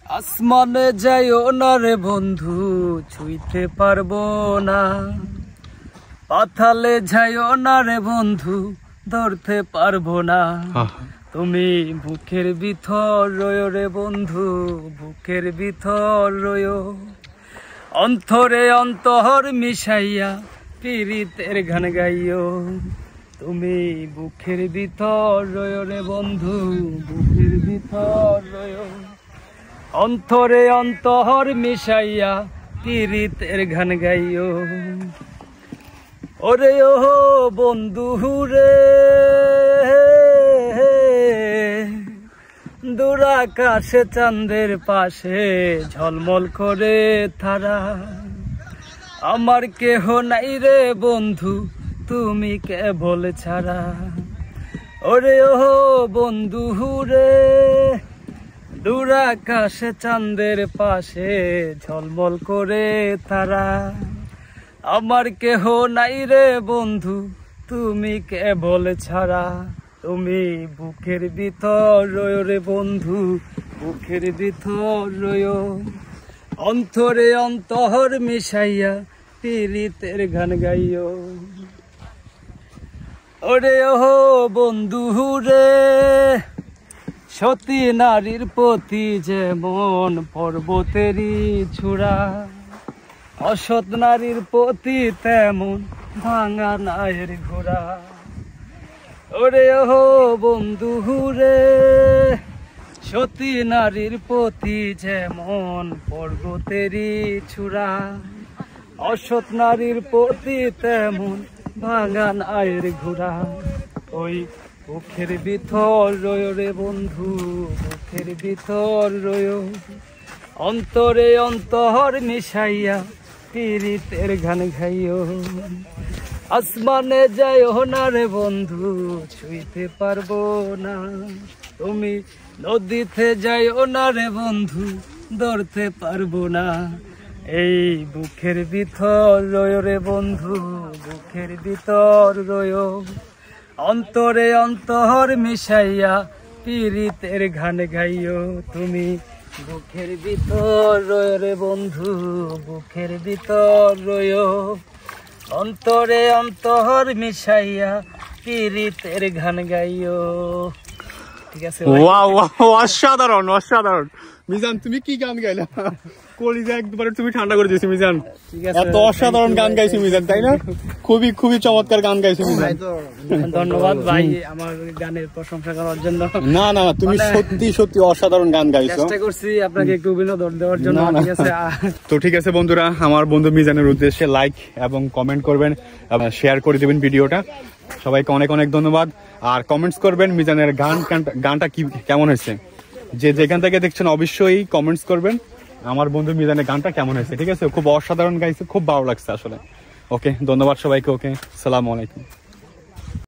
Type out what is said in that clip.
আসমানে যাইও না রে বন্ধু, ছুঁইতে পারবো না। পাতালে যাইও না রে বন্ধু, ধরতে পারবো না। তুমি বুকের ভিতর রয়ো রে বন্ধু, বুকের ভিতর রয়ো। অন্তরে অন্তর মিশাইয়া পীড়িতের গান গাইও। তুমি বুকের ভিতর রয়ো রে বন্ধু, বুকের ভিতর রয়ো। অন্তরে অন্তর মিশাইয়া পীড়িতের গান গাইও। ওরে ও বন্ধু রে, দূর আকাশে চাঁদের পাশে ঝলমল করে তারা। আমার কেহ নাই রে বন্ধু, তুমি কেবল ছাড়া। ওরে ও বন্ধু রে, দূর আকাশে চাঁদের পাশে ঝলমল করে তারা। আমার কেহ নাই রে বন্ধু, তুমি কেবল ছাড়া। তুমি বুকের ভিতর রয়ো রে বন্ধু, বুকের ভিতর রয়ো। অন্তরে অন্তর মিশাইয়া পীড়িতের গান গাইও। ওরে ও বন্ধু রে, সতী নারীর প্রতি যেমন পর্বতেরই চূড়া, অসৎ নারীর প্রতি তেমন ভাঙা নায়ের ঘোড়া। ওরে ও বন্ধু রে, সতী নারীর প্রতি যেমন পর্বতেরই চূড়া, অসৎ নারীর প্রতি তেমন ভাঙা নায়ের ঘোড়া। ওই বুকের ভিতর রয়ো রে বন্ধু, বুকের ভিতর রয়ো। অন্তরে অন্তর মিশাইয়া পীড়িতের গান গাইও। আসমানে যাইও না রে বন্ধু, ছুঁইতে পারবো না। তুমি নদীতে যাইও না রে বন্ধু, ধরতে পারবো না। এই বুকের ভিতর রয়ো রে বন্ধু, বুকের ভিতর রয়ো। অন্তরে অন্তর মিশাইয়া পীড়িতের গান গাইও। তুমি বুকের ভিতর রয়ো রে বন্ধু, বুকের ভিতর রয়ো। অন্তরে অন্তর মিশাইয়া পীড়িতের গান গাইও। ঠিক আছে। ওয়াও ওয়াও, অসাধারণ অসাধারণ। মিজান তুমি কি গান গাইলা, কলিজা একবারে তুমি ঠান্ডা করে দিয়েছো মিজান। এত অসাধারণ গান গাইছো মিজান, তাই না? খুবই খুবই চমৎকার গান গাইছো মিজান। ধন্যবাদ ভাই আমার গানের প্রশংসা করার জন্য। না না, তুমি সত্যি সত্যি অসাধারণ গান গাইছো। চেষ্টা করছি আপনাকে একটু বিনোদন দেওয়ার জন্য। ঠিক আছে। তো ঠিক আছে বন্ধুরা, আমার বন্ধু মিজানের উদ্দেশ্যে লাইক এবং কমেন্ট করবেন, শেয়ার করে দেবেন ভিডিওটা। সবাইকে অনেক অনেক ধন্যবাদ। আর কমেন্টস করবেন মিজানের গানটা কি কেমন হয়েছে। যে যেখান থেকে দেখছেন অবশ্যই কমেন্টস করবেন আমার বন্ধু মিজানের গানটা কেমন হয়েছে। ঠিক আছে, খুব অসাধারণ গাইছে, খুব ভালো লাগছে আসলে। ওকে, ধন্যবাদ সবাইকে। ওকে, আসসালামু আলাইকুম।